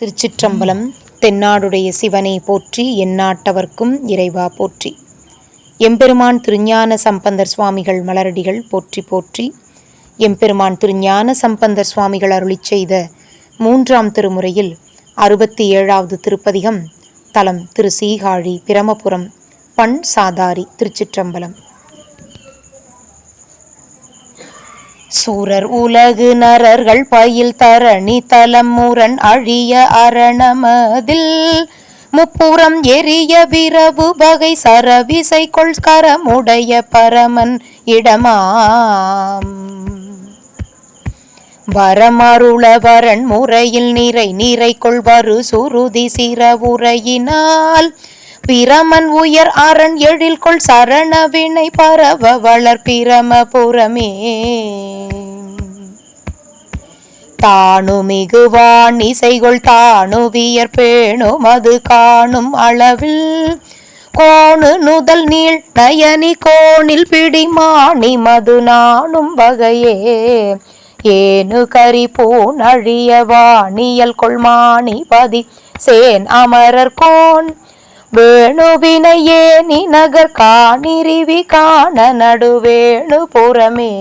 திருச்சிற்றம்பலம். தென்னாடுடைய சிவனை போற்றி, எந்நாட்டவர்க்கும் இறைவா போற்றி. எம்பெருமான் திருஞான சம்பந்தர் சுவாமிகள் மலரடிகள் போற்றி போற்றி. எம்பெருமான் திருஞான சம்பந்தர் சுவாமிகள் அருளிச் செய்த 3ஆம் திருமுறையில் 67வது திருப்பதிகம். தலம் திரு சீகாழி, பிரமபுரம், பண் சாதாரி. திருச்சிற்றம்பலம். சூரர் உலகு நரர்கள் பயில் தரணி தலம் முரண் அழிய அரணமதில் முப்புறம் எரிய விரவு வகை சரவிசை கொள்கரமுடைய பரமன் இடமாம் வரமருளவரன் முறையில் நிறை கொள்வரு சுருதி சிற உரையினால் பிரமன் உயர் அரண் எழில் கொள் சரண வினை பரவ வளர் பிரமபுரமே தானு மிகுவான் இசைகொள் தானு வியர் பேணு மது காணும் அளவில் கோணு நுதல் நீள் நயனி கோணில் பிடிமானி மது நாணும் வகையே ஏனு கரி பூன் அழிய வாணியல் கொள்மானி பதி சேன் அமரர் கோன் வேணுவினையே நீ நகர் காணிரிவி காண நடுவேணு புறமே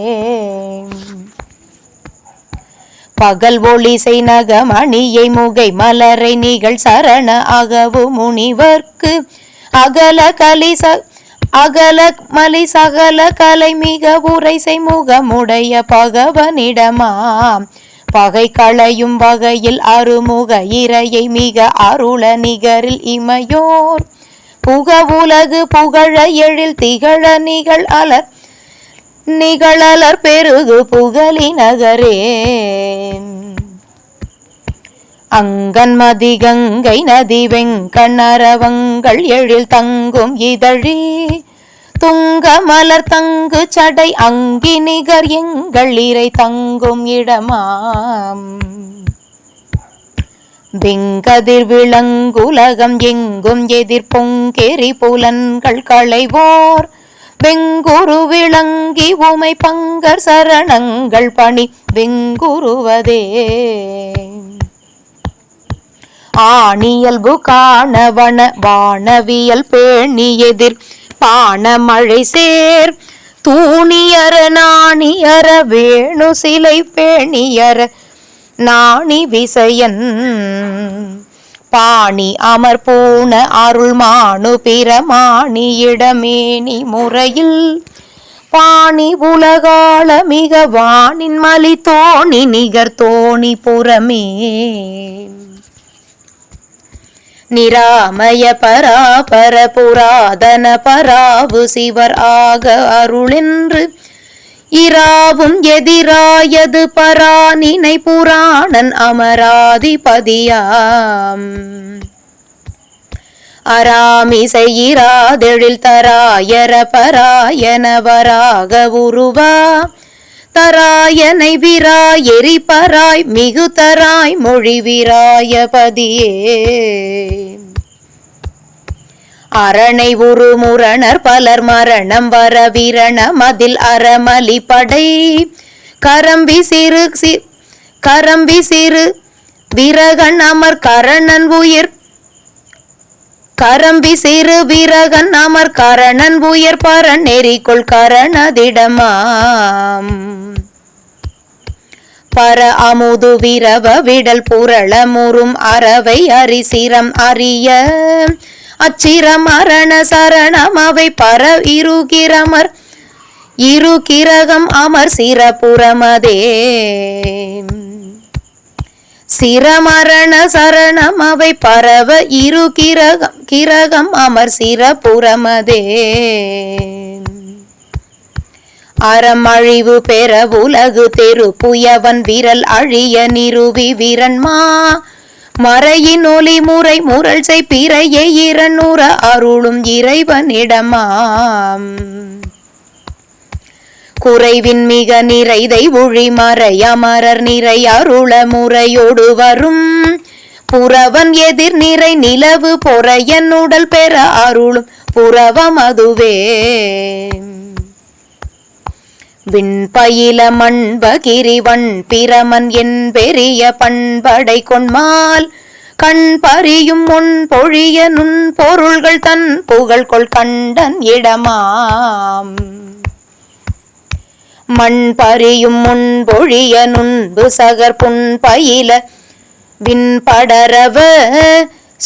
பகல் ஒளிசை நகமணியை முகை மலரை நிகழ் சரண அகவு முனிவர்க்கு அகல மலி சகல கலை மிக உரைசை முகமுடைய பகவனிடமாம் பகை களையும் வகையில் அருமுக இறையை மிக அருள நிகரில் இமையோர் புக உலகு புகழ எழில் திகழ நிகழலர் பெருகு புகழி நகரே அங்கன் மதி கங்கை நதி வெங்கணரவங்கள் எழில் தங்கும் இதழி துங்க மலர் தங்கு சடை அங்கி நிகர் எங்கள் இறை தங்கும் இடமாம் வெங்கதிர் விளங்குலகம் எங்கும் எதிர் பொங்கெரி புலன்கள் களைவோர் வெங்குரு விளங்கி உமை பங்கர் சரணங்கள் பணி வெங்குருவதே ஆணியல்பு காணவன வானவியல் பேணி எதிர் பான மழை சேர் தூணியர நாணியர வேணு சிலை பேணியர நாணி விசயன் பாணி அமர் பூண அருள் மானு பிரமாணி இடமேனி முறையில் பாணி உலகாள மிக வானின் மலி தோணி நிகர் தோணி புறமே நிராமய பராபர புராதன பராவு சிவர் ஆக அருளென்று இராவும் எதிராயது பரானினை புராணன் அமராதிபதியாம் அராமிசை இராதெழில் தராயர பராயன வராக உருவா தராயனை விராய் எரிபராய் மிகு தராய் மொழி விராயபதியே அரணை உரு முரணர் பலர் மரணம் வர விரண மதில் அறமலி படை கரம்பி சிறு விரகன் அமர் கரணன் உயிர் கரம்பி சிறு வீரகன் அமர் கரணன் உயர் பரன் நெறிக்கொள் கரணதிடமாம் பர அமுது விரவ விடல் புரள முறும் அறவை அரிசிரம் அறிய அச்சிரம் மரண சரணம் அவை பர இருகிரகம் அமர் சிரபுரமதே சிரமரண சரணம் அவை பரவ கிரகம் அமர் சிரபுரமதே அறமழிவு பெற உலகு தெரு புயவன் விரல் அழிய நிறுவி விரன்மா மறையின் ஒளி முறை முரல் செய் பிறையை இரநூற அருளும் இறைவனிடமாம் குறைவின் மிக நிறைதை ஒழி மறை அமரர் நிறை அருள முறையோடு வரும் புறவன் எதிர் நிறை நிலவு பொறையன் உடல் பெற அருளும் புறவம் அதுவே விண்பயில மண்பகிரிவன் பிரமன் என் பெரிய பண்படை கொன்மால் கண் பறியும் முன் பொழிய நுண் பொருள்கள் தன் புகழ் கொள் கண்டன் இடமாம். மண் பறியும் முன் பொழிய நுண்பு சகர் புன் பயில விண் படரவ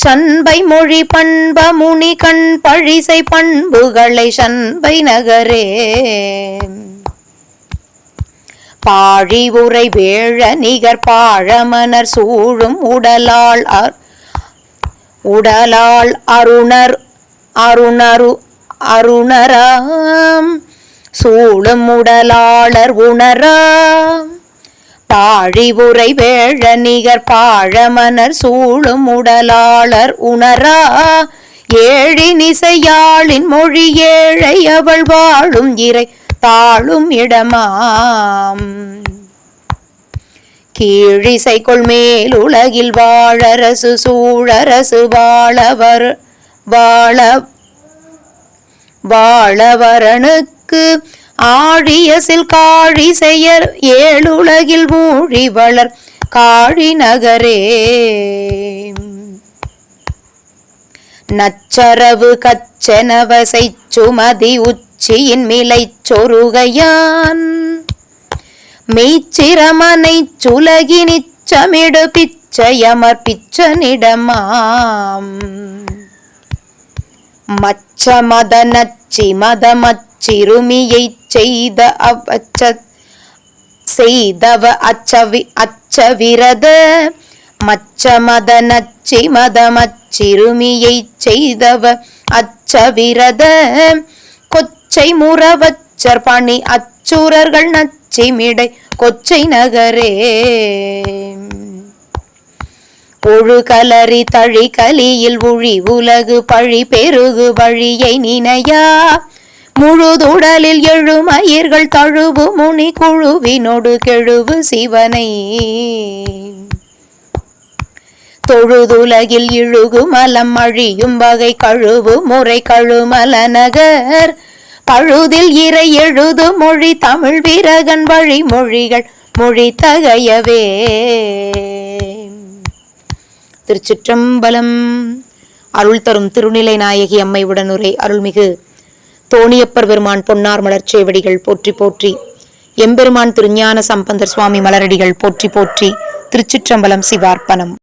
சண்பை மொழி பண்ப முனி கண் பழிசை பண்புகளை சண்பை நகரே. பாழி உரை வேழ நிகர் பாழமனர் சூழும் உடலாள் அருணராம் சூழும் உடலாளர் உணராம். பாழி உரை வேழ நிகர் பாழமனர் சூழும் உடலாளர் உணரா. ஏழினிசையாளின் மொழி ஏழை அவள் வாழும் இறை தாழும் இடமாம். கீழிசைக்குள் மேல் உலகில் வாழரசு சூழரசு வாழவரனுக்கு ஆழியசில் காழி செயர் ஏழுலகில் ஊழி வளர் காழி நகரே. நச்சரவு கச்செனவசை சுமதி உச்சியின் மிலை சொருகையான் மெய்ச்சிரமனை சுலகி நிச்சமிடு பிச்சையமர் பிச்சனிடமாம். மச்ச மத நச்சி மதமச்சிறுமியை செய்தவ அச்சவிரத மச்ச மத நச்சி மதமச்சிறுமியை செய்தவ அச்சவிரத கொச்சை முறவச்சர் பணி அச்சுரர்கள் நச்சிமிடை கொச்சை நகரே. ஒழுகலறி தழி கலியில் உழி உலகு பழி பெருகு வழியை நினையா முழுதுடலில் எழுமயிர்கள் தழுவு முனி குழுவினொடு கெழுவு சிவனை. தொழுதுலகில் இழுகு மலம் அழியும் வகை கழுவு முறை கழுமல நகர் பழுதில் இறை எழுது மொழி தமிழ் வீரகன் வழி மொழிகள் மொழி தகையவே. திருச்சிற்றம்பலம். அருள் தரும் திருநிலை நாயகி அம்மை உடனுரை அருள்மிகு தோணியப்பர் பெருமான் பொன்னார் மலர்ச்சேவடிகள் போற்றி போற்றி. எம்பெருமான் திருஞான சம்பந்தர் சுவாமி மலரடிகள் போற்றி போற்றி. திருச்சிற்றம்பலம். சிவார்ப்பணம்.